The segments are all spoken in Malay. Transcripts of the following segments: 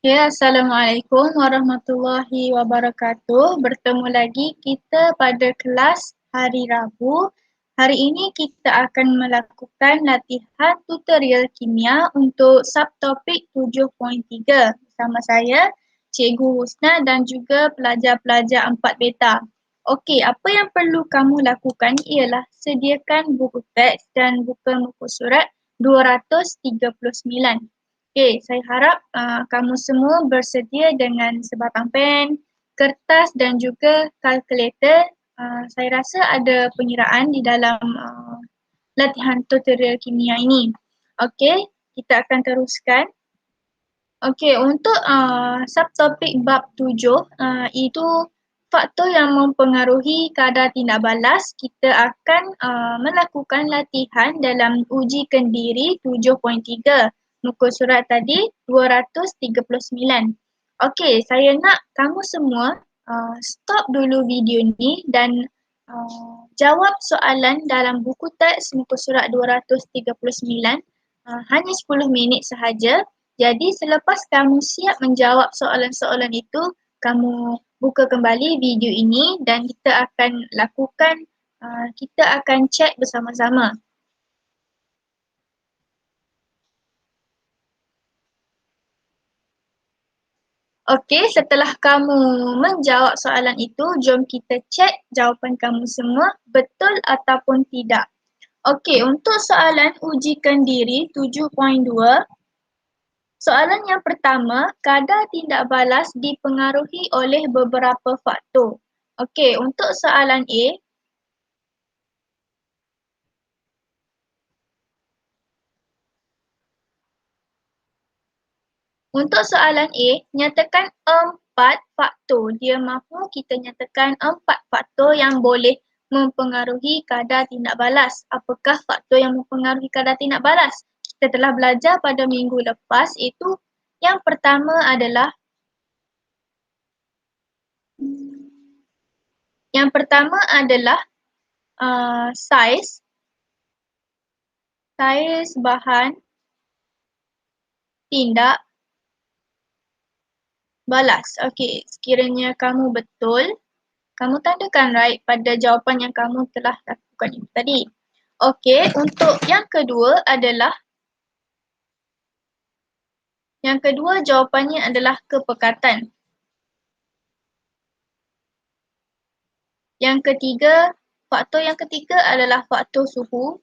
Ya, Assalamualaikum warahmatullahi wabarakatuh. Bertemu lagi kita pada kelas hari Rabu. Hari ini kita akan melakukan latihan tutorial kimia untuk subtopik 7.3 bersama saya, Cikgu Husna dan juga pelajar-pelajar 4 beta. Okey, apa yang perlu kamu lakukan ialah sediakan buku teks dan buku muka surat 239. Okey, saya harap kamu semua bersedia dengan sebatang pen, kertas dan juga kalkulator. Saya rasa ada pengiraan di dalam latihan tutorial kimia ini. Okey, kita akan teruskan. Okey, untuk subtopik bab 7, itu faktor yang mempengaruhi kadar tindak balas. Kita akan melakukan latihan dalam uji kendiri 7.3. Muka surat tadi 239. Okey, saya nak kamu semua stop dulu video ni dan jawab soalan dalam buku teks muka surat 239 hanya 10 minit sahaja. Jadi selepas kamu siap menjawab soalan-soalan itu, kamu buka kembali video ini dan kita akan cek bersama-sama. Okey, setelah kamu menjawab soalan itu, jom kita cek jawapan kamu semua betul ataupun tidak. Okey, untuk soalan ujikan diri 7.2, soalan yang pertama, kadar tindak balas dipengaruhi oleh beberapa faktor. Okey, untuk soalan A, nyatakan 4 faktor. Dia mahu kita nyatakan 4 faktor yang boleh mempengaruhi kadar tindak balas. Apakah faktor yang mempengaruhi kadar tindak balas? Kita telah belajar pada minggu lepas, itu yang pertama adalah saiz bahan tindak balas. Okey, sekiranya kamu betul, kamu tandakan right pada jawapan yang kamu telah lakukan itu tadi. Okey, untuk yang kedua jawapannya adalah kepekatan. Faktor yang ketiga adalah faktor suhu.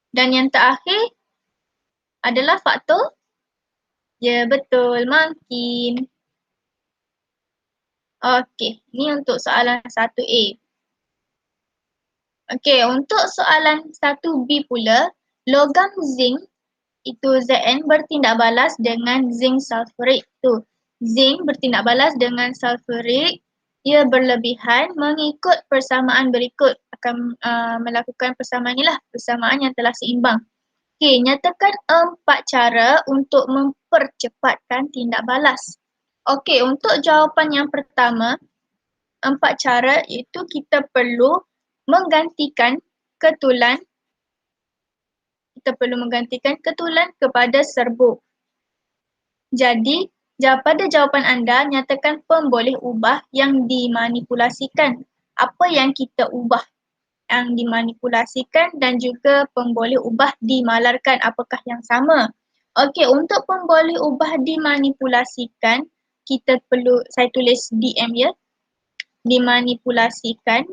Dan yang terakhir adalah faktor, ya betul, makin. Okey, ini untuk soalan 1A. Okey, untuk soalan 1B pula, logam zinc itu Zn bertindak balas dengan zinc sulfurik. Zinc bertindak balas dengan sulfurik, ia berlebihan mengikut persamaan berikut. Akan melakukan persamaan inilah, persamaan yang telah seimbang. Okey, nyatakan 4 cara untuk mempercepatkan tindak balas. Okey, untuk jawapan yang pertama, 4 cara iaitu kita perlu menggantikan ketulan kepada serbuk. Jadi, pada jawapan anda, nyatakan pemboleh ubah yang dimanipulasikan. Apa yang kita ubah yang dimanipulasikan dan juga pemboleh ubah dimalarkan, apakah yang sama? Okey, untuk pemboleh ubah dimanipulasikan, saya tulis DM ya. Dimanipulasikan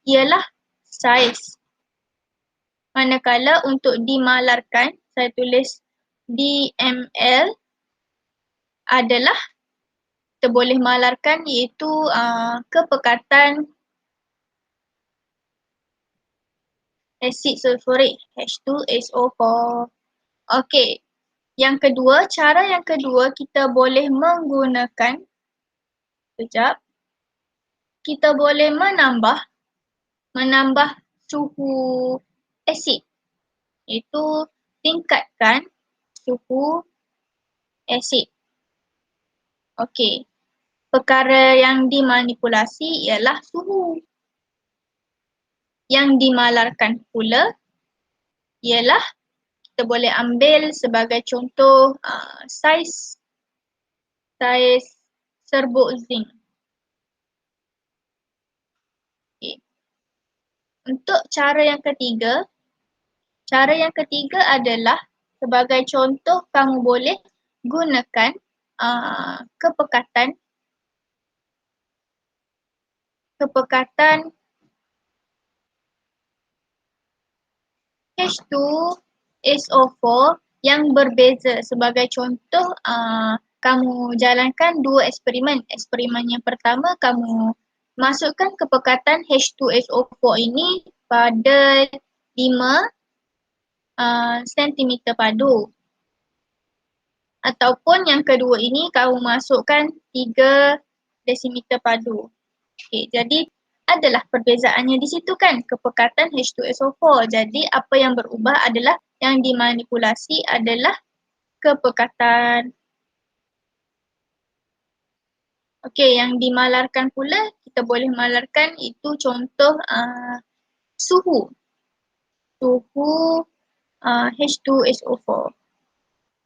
ialah saiz. Manakala untuk dimalarkan, saya tulis DML adalah kita boleh malarkan iaitu kepekatan asid sulfurik H2SO4. Okey, cara yang kedua kita boleh menggunakan, kita boleh menambah suhu asid, iaitu tingkatkan suhu asid. Okey, perkara yang dimanipulasi ialah suhu. Yang dimalarkan pula ialah kita boleh ambil sebagai contoh saiz serbuk zinc. Okay. Untuk cara yang ketiga adalah sebagai contoh kamu boleh gunakan kepekatan H2SO4 yang berbeza. Sebagai contoh, kamu jalankan dua eksperimen. Eksperimen yang pertama, kamu masukkan kepekatan H2SO4 ini pada 5 sentimeter padu. Ataupun yang kedua ini, kamu masukkan 3 desimeter padu. Okay, jadi adalah perbezaannya di situ kan, kepekatan H2SO4. Jadi apa yang berubah adalah yang dimanipulasi adalah kepekatan. Okey, yang dimalarkan pula kita boleh malarkan itu contoh suhu H2SO4.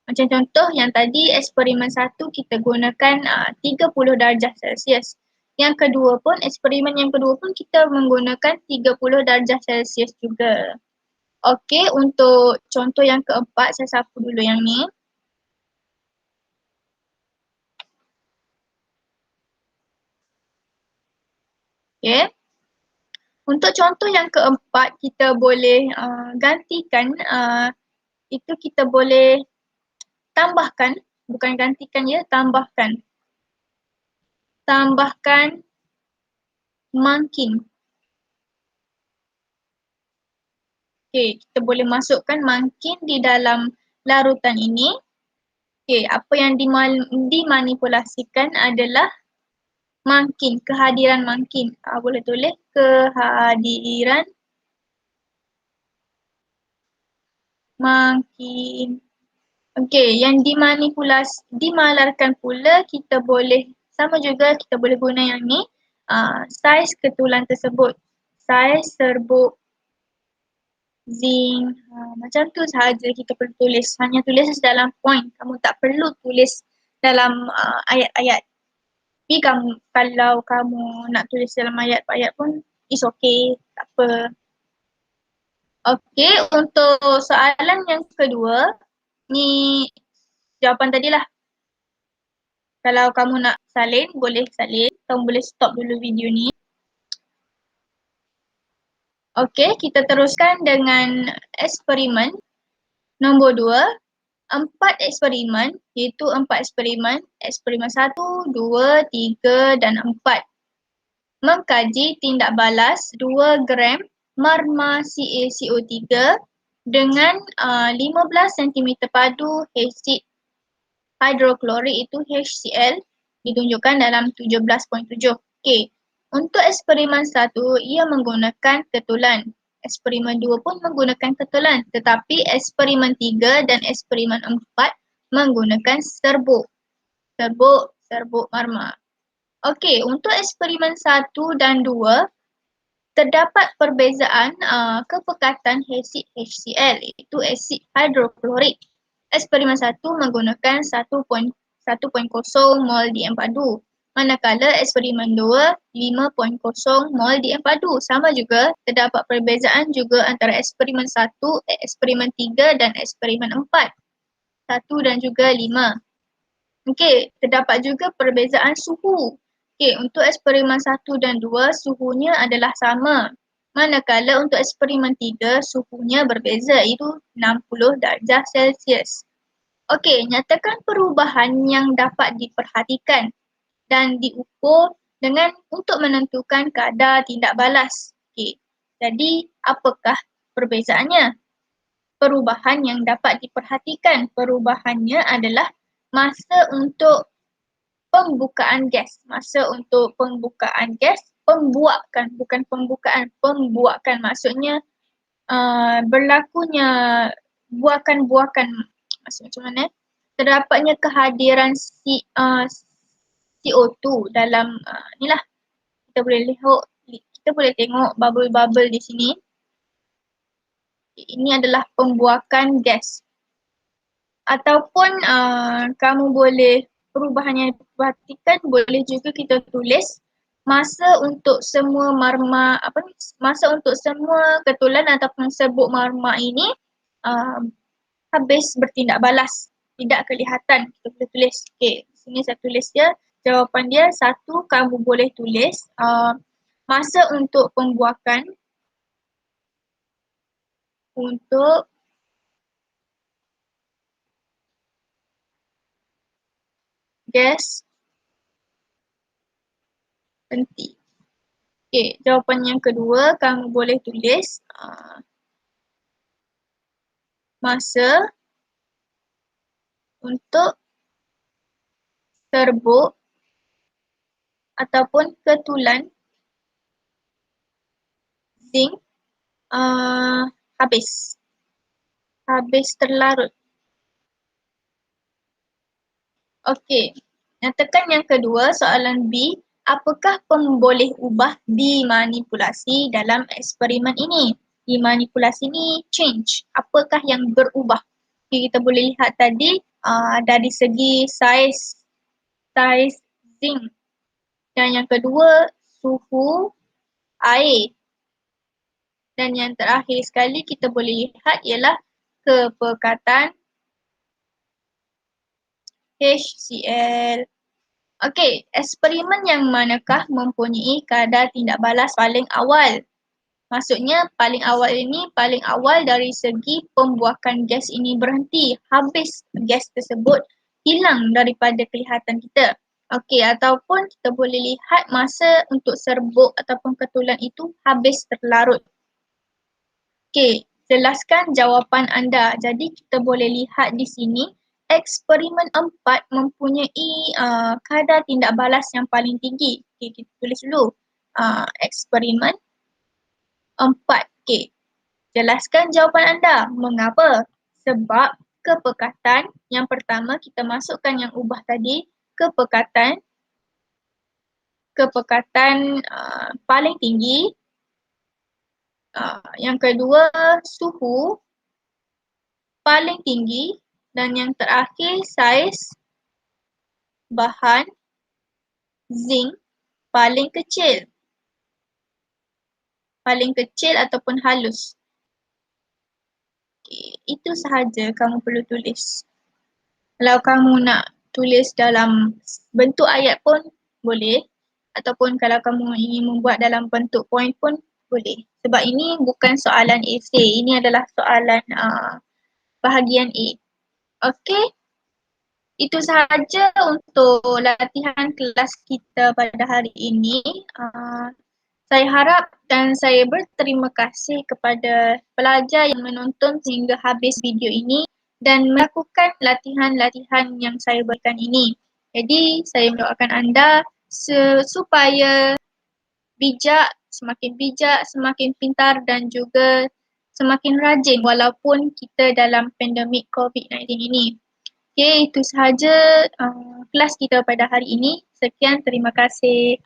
Macam contoh yang tadi eksperimen 1 kita gunakan 30 darjah Celsius. Yang kedua pun, eksperimen yang kedua pun kita menggunakan 30 darjah Celsius juga. Okey, untuk contoh yang keempat, saya sapu dulu yang ni. Okey. Untuk contoh yang keempat, kita boleh gantikan, itu kita boleh tambahkan, bukan gantikan ya, tambahkan mangkin. Okey, kita boleh masukkan mangkin di dalam larutan ini. Okey, apa yang dimanipulasikan adalah mangkin, kehadiran mangkin. Boleh tulis kehadiran mangkin. Okey, yang dimalarkan pula kita boleh, sama juga kita boleh guna yang ni, saiz ketulan tersebut. Saiz serbuk zinc, macam tu sahaja kita perlu tulis. Hanya tulis dalam point, kamu tak perlu tulis dalam ayat-ayat. Tapi kalau kamu nak tulis dalam ayat-ayat pun it's okay, tak apa. Okey, untuk soalan yang kedua, ni jawapan tadilah. Kalau kamu nak salin, boleh salin. Kamu boleh stop dulu video ni. Okey, kita teruskan dengan eksperimen nombor 2. 4 eksperimen, iaitu 4 eksperimen. Eksperimen 1, 2, 3 dan 4. Mengkaji tindak balas 2 gram marma CaCO3 dengan 15 cm padu hasid hidroklorik itu HCl ditunjukkan dalam 17.7. Okey, untuk eksperimen 1 ia menggunakan ketulan. Eksperimen 2 pun menggunakan ketulan, tetapi eksperimen 3 dan eksperimen 4 menggunakan serbuk marma. Okey, untuk eksperimen 1 dan 2 terdapat perbezaan kepekatan hasid HCl iaitu asid hidroklorik. Eksperimen 1 menggunakan 1.0 mol DM padu. Manakala eksperimen 2 5.0 mol DM padu. Sama juga terdapat perbezaan juga antara eksperimen 1, eksperimen 3 dan eksperimen 4. 1 dan juga 5. Okey, terdapat juga perbezaan suhu. Okey, untuk eksperimen 1 dan 2 suhunya adalah sama. Manakala untuk eksperimen 3 suhunya berbeza, iaitu 60 darjah Celsius. Okey, nyatakan perubahan yang dapat diperhatikan dan diukur dengan untuk menentukan kadar tindak balas. Okey, jadi apakah perbezaannya? Perubahan yang dapat diperhatikan, perubahannya adalah masa untuk pembukaan gas. Masa untuk pembukaan gas, pembuakan, bukan pembukaan, pembuakan maksudnya berlakunya buakan-buakan, maksud macam mana? Terdapatnya kehadiran CO2 dalam inilah, kita boleh tengok bubble-bubble di sini. Ini adalah pembuakan gas. Ataupun kamu boleh perubahan yang diperhatikan boleh juga kita tulis masa untuk semua marma masa untuk semua ketulan ataupun serbuk marma ini uh, habis bertindak balas, tidak kelihatan. Kita boleh tulis. Okey, sini saya tulis dia. Jawapan dia satu, kamu boleh tulis masa untuk pembuakan untuk gas penti. Okey, jawapan yang kedua kamu boleh tulis masa untuk serbuk ataupun ketulan zinc habis terlarut. Okey, tekan yang kedua soalan B. Apakah pemboleh ubah dimanipulasi dalam eksperimen ini? Dimanipulasi ni change. Apakah yang berubah? Okay, kita boleh lihat tadi dari segi saiz zinc. Dan yang kedua suhu air. Dan yang terakhir sekali kita boleh lihat ialah kepekatan HCl. Okey, eksperimen yang manakah mempunyai kadar tindak balas paling awal? Maksudnya paling awal ini paling awal dari segi pembuakan gas ini berhenti. Habis gas tersebut hilang daripada kelihatan kita. Okey, ataupun kita boleh lihat masa untuk serbuk ataupun ketulan itu habis terlarut. Okey, jelaskan jawapan anda. Jadi kita boleh lihat di sini eksperimen 4 mempunyai kadar tindak balas yang paling tinggi. Okey, kita tulis dulu. Eksperimen 4. Okey, jelaskan jawapan anda. Mengapa? Sebab kepekatan yang pertama kita masukkan yang ubah tadi, kepekatan paling tinggi. Yang kedua suhu paling tinggi. Dan yang terakhir saiz bahan zinc paling kecil. Paling kecil ataupun halus. Okay, itu sahaja kamu perlu tulis. Kalau kamu nak tulis dalam bentuk ayat pun boleh. Ataupun kalau kamu ingin membuat dalam bentuk point pun boleh. Sebab ini bukan soalan esei. Ini adalah soalan bahagian A. Okey. Itu sahaja untuk latihan kelas kita pada hari ini. Saya harap dan saya berterima kasih kepada pelajar yang menonton sehingga habis video ini dan melakukan latihan-latihan yang saya berikan ini. Jadi saya mendoakan anda supaya semakin bijak, semakin pintar dan juga semakin rajin walaupun kita dalam pandemik COVID-19 ini. Okey, itu sahaja kelas kita pada hari ini. Sekian, terima kasih.